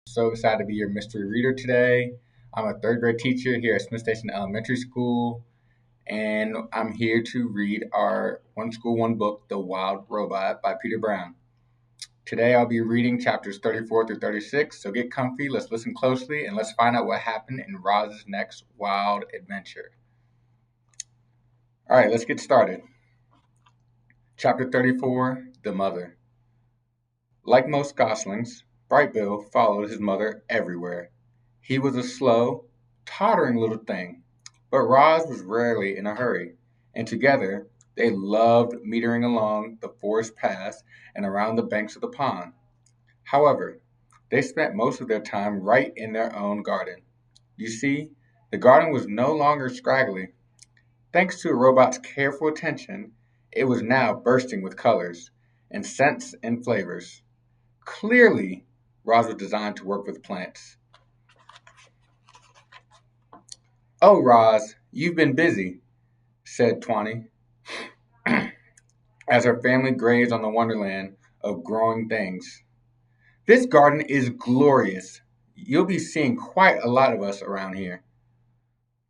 So excited to be your mystery reader today. I'm a third grade teacher here at Smith Station Elementary School, and I'm here to read our One School, One Book, The Wild Robot by Peter Brown. Today I'll be reading chapters 34 through 36, so get comfy, let's listen closely, and let's find out what happened in Roz's next wild adventure. All right, let's get started. Chapter 34, The Mother. Like most goslings, Brightbill followed his mother everywhere. He was a slow, tottering little thing, but Roz was rarely in a hurry, and together they loved metering along the forest paths and around the banks of the pond. However, they spent most of their time right in their own garden. You see, the garden was no longer scraggly. Thanks to a robot's careful attention, it was now bursting with colors and scents and flavors. Clearly, Roz was designed to work with plants. "Oh, Roz, you've been busy," said Tawny, as her family grazed on the wonderland of growing things. "This garden is glorious. You'll be seeing quite a lot of us around here."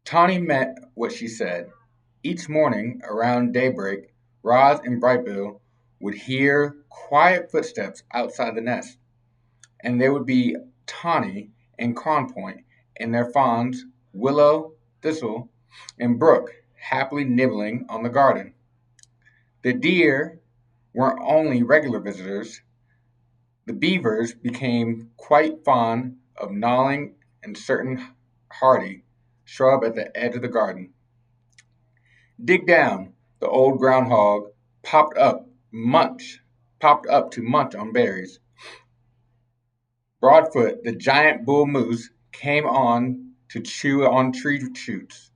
Tawny meant what she said. Each morning, around daybreak, Roz and Brightbill would hear quiet footsteps outside the nest, and there would be Tawny and Cronpoint and their fawns, Willow, Thistle, and Brook, happily nibbling on the garden. The deer weren't only regular visitors. The beavers became quite fond of gnawing a certain hardy shrub at the edge of the garden. Dig down, the old groundhog munch popped up to munch on berries. Broadfoot, the giant bull moose, came on to chew on tree shoots.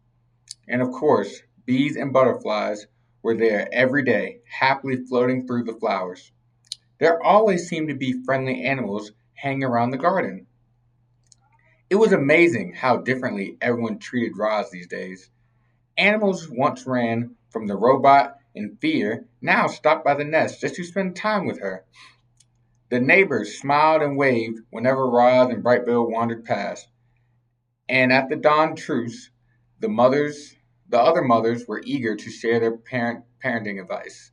And of course, bees and butterflies were there every day, happily floating through the flowers. There always seemed to be friendly animals hanging around the garden. It was amazing how differently everyone treated Roz these days. Animals once ran from the robot in fear, now stopped by the nest just to spend time with her. The neighbors smiled and waved whenever Roz and Brightbill wandered past, and at the dawn truce, the mothers, the other mothers were eager to share their parenting advice.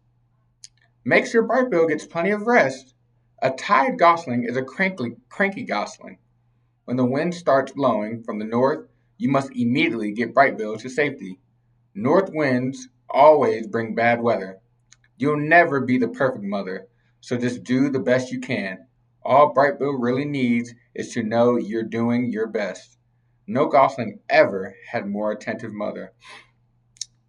Make sure Brightbill gets plenty of rest. A tired gosling is a cranky gosling. When the wind starts blowing from the north, you must immediately get Brightbill to safety. North winds always bring bad weather. You'll never be the perfect mother, so just do the best you can. All Brightbill really needs is to know you're doing your best. No gosling ever had a more attentive mother.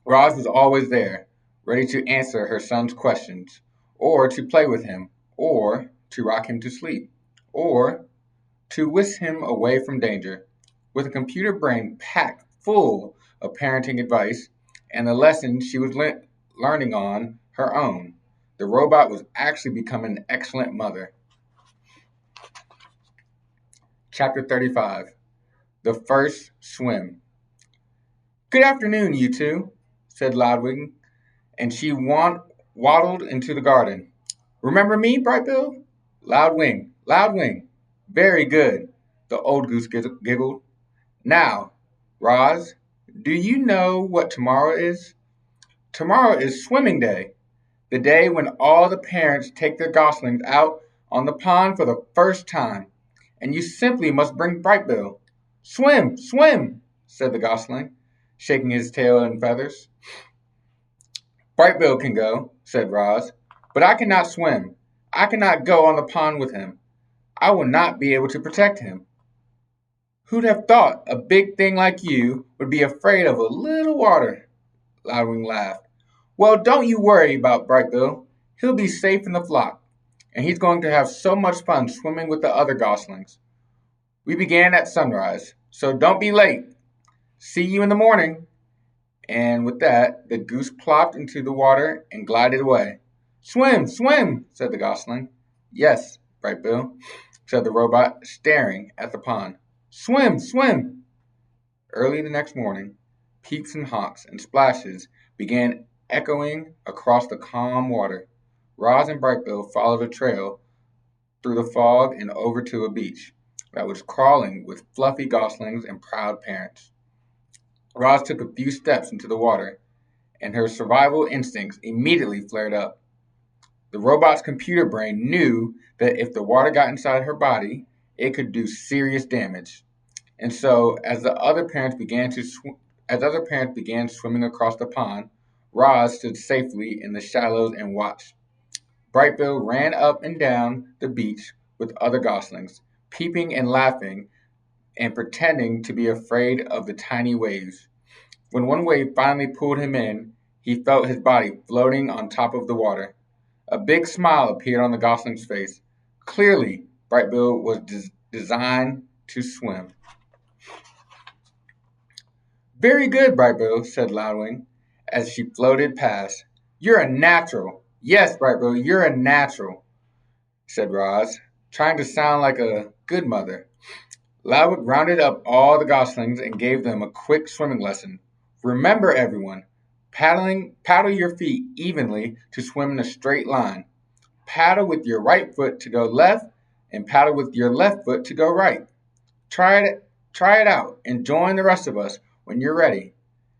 Roz was always there, ready to answer her son's questions, or to play with him, or to rock him to sleep, or to whisk him away from danger. With a computer brain packed full of parenting advice and the lessons she was learning on her own, the robot was actually becoming an excellent mother. Chapter 35, The First Swim. "Good afternoon, you two," said Loudwing, and she waddled into the garden. "Remember me, Brightbill?" "Loudwing, Loudwing. Very good," the old goose giggled. "Now, Roz, do you know what tomorrow is?" "Tomorrow is swimming day, the day when all the parents take their goslings out on the pond for the first time, and you simply must bring Brightbill." "Swim, swim," said the gosling, shaking his tail and feathers. "Brightbill can go," said Roz, "but I cannot swim. I cannot go on the pond with him. I will not be able to protect him." "Who'd have thought a big thing like you would be afraid of a little water?" Loudwing laughed. "Well, don't you worry about Brightbill. He'll be safe in the flock, and he's going to have so much fun swimming with the other goslings. We began at sunrise, so don't be late. See you in the morning." And with that, the goose plopped into the water and glided away. "Swim, swim," said the gosling. "Yes, Brightbill," said the robot, staring at the pond. "Swim, swim." Early the next morning, peeps and honks and splashes began echoing across the calm water. Roz and Brightbill followed a trail through the fog and over to a beach. that was crawling with fluffy goslings and proud parents. Roz took a few steps into the water, and her survival instincts immediately flared up. The robot's computer brain knew that if the water got inside her body, it could do serious damage. And so, as other parents began swimming across the pond, Roz stood safely in the shallows and watched. Brightbill ran up and down the beach with other goslings, peeping and laughing and pretending to be afraid of the tiny waves. When one wave finally pulled him in, he felt his body floating on top of the water. A big smile appeared on the gosling's face. Clearly, Brightbill was designed to swim. "Very good, Brightbill," said Loudwing, as she floated past. "You're a natural." "Yes, Brightbill, you're a natural," said Roz, trying to sound like a good mother. Loudwig rounded up all the goslings and gave them a quick swimming lesson. "Remember, everyone, paddle your feet evenly to swim in a straight line. Paddle with your right foot to go left, and paddle with your left foot to go right. Try it out, and join the rest of us when you're ready.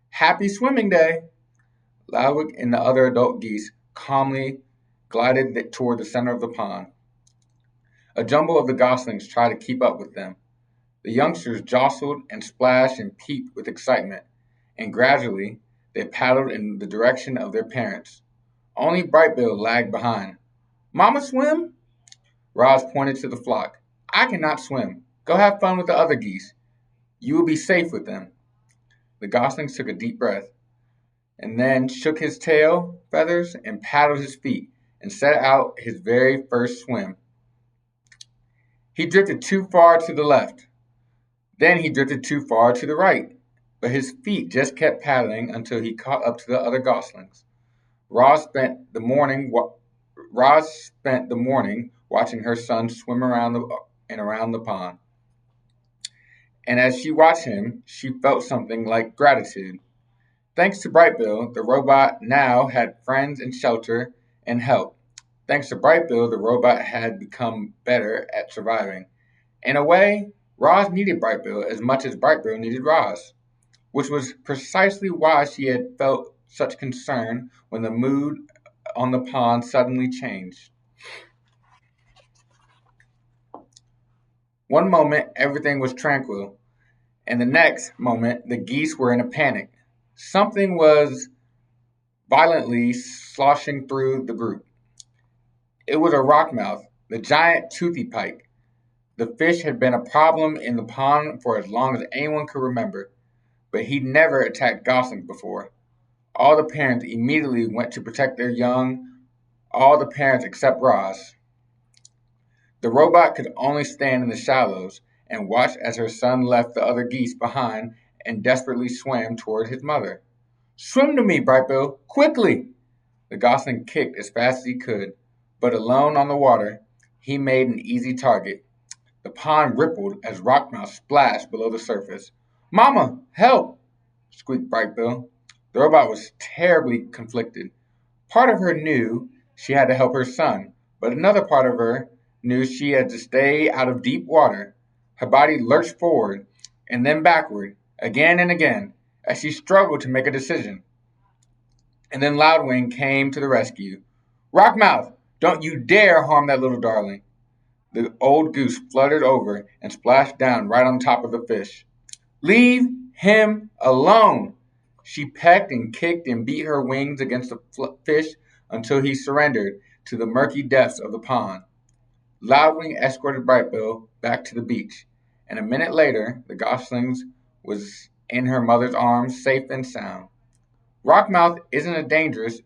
Happy swimming day!" Loudwig and the other adult geese calmly glided toward the center of the pond. A jumble of the goslings tried to keep up with them. The youngsters jostled and splashed and peeped with excitement, and gradually they paddled in the direction of their parents. Only Brightbill lagged behind. "Mama swim?" Roz pointed to the flock. "I cannot swim. Go have fun with the other geese. You will be safe with them." The goslings took a deep breath, and then shook his tail feathers and paddled his feet and set out his very first swim. He drifted too far to the left. Then he drifted too far to the right, but his feet just kept paddling until he caught up to the other goslings. Roz spent the morning watching her son swim around the pond. And as she watched him, she felt something like gratitude. Thanks to Brightbill, the robot now had friends and shelter and help. Thanks to Brightbill, the robot had become better at surviving. In a way, Roz needed Brightbill as much as Brightbill needed Roz, which was precisely why she had felt such concern when the mood on the pond suddenly changed. One moment, everything was tranquil, and the next moment, the geese were in a panic. Something was violently sloshing through the group. It was a rockmouth, the giant toothy pike. The fish had been a problem in the pond for as long as anyone could remember, but he'd never attacked goslings before. All the parents immediately went to protect their young, all the parents except Roz. The robot could only stand in the shallows and watch as her son left the other geese behind and desperately swam toward his mother. "Swim to me, Brightbill, quickly!" The gosling kicked as fast as he could, but alone on the water, he made an easy target. The pond rippled as rockmouth splashed below the surface. "Mama, help!" squeaked Brightbill. The robot was terribly conflicted. Part of her knew she had to help her son, but another part of her knew she had to stay out of deep water. Her body lurched forward and then backward, again and again, as she struggled to make a decision. And then Loudwing came to the rescue. "Rockmouth, don't you dare harm that little darling." The old goose fluttered over and splashed down right on top of the fish. "Leave him alone!" She pecked and kicked and beat her wings against the fish until he surrendered to the murky depths of the pond. Loudwing escorted Brightbill back to the beach, and a minute later the gosling was in her mother's arms, safe and sound. Rockmouth isn't as dangerous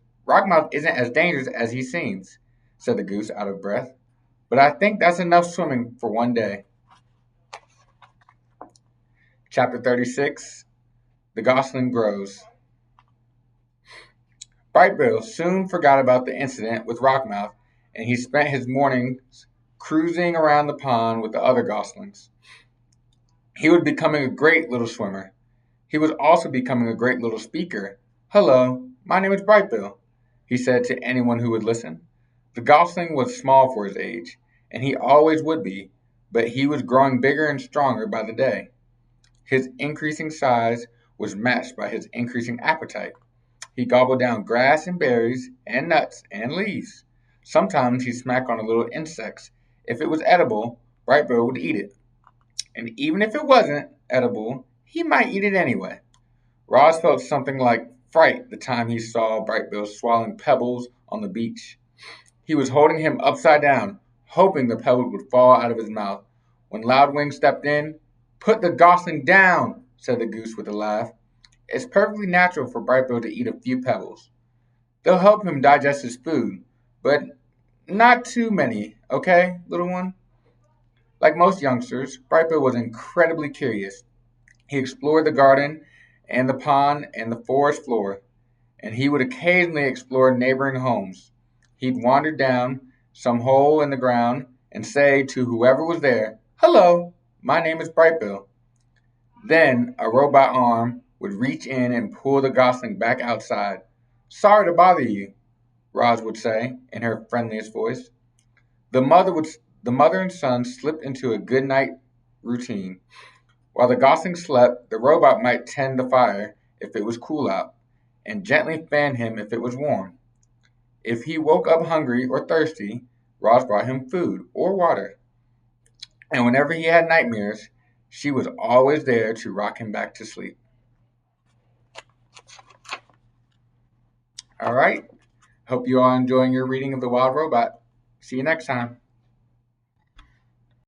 as he seems," said the goose out of breath. "But I think that's enough swimming for one day." Chapter 36. The Gosling Grows. Brightbill soon forgot about the incident with Rockmouth, and he spent his mornings cruising around the pond with the other goslings. He was becoming a great little swimmer. He was also becoming a great little speaker. "Hello, my name is Brightbill," he said to anyone who would listen. The gosling was small for his age, and he always would be, but he was growing bigger and stronger by the day. His increasing size was matched by his increasing appetite. He gobbled down grass and berries and nuts and leaves. Sometimes he'd smack on a little insects. If it was edible, Brightbill would eat it. And even if it wasn't edible, he might eat it anyway. Roz felt something like fright the time he saw Brightbill swallowing pebbles on the beach. He was holding him upside down, hoping the pebbles would fall out of his mouth. When Loudwing stepped in, "Put the gosling down," said the goose with a laugh. "It's perfectly natural for Brightbill to eat a few pebbles. They'll help him digest his food, but not too many, okay, little one?" Like most youngsters, Brightbill was incredibly curious. He explored the garden and the pond and the forest floor, and he would occasionally explore neighboring homes. He'd wander down some hole in the ground and say to whoever was there, "Hello, my name is Brightbill." Then a robot arm would reach in and pull the gosling back outside. "Sorry to bother you," Roz would say in her friendliest voice. The mother would the mother and son slipped into a good night routine. While the gosling slept, the robot might tend the fire if it was cool out, and gently fan him if it was warm. If he woke up hungry or thirsty, Roz brought him food or water. And whenever he had nightmares, she was always there to rock him back to sleep. All right. Hope you all enjoying your reading of The Wild Robot. See you next time.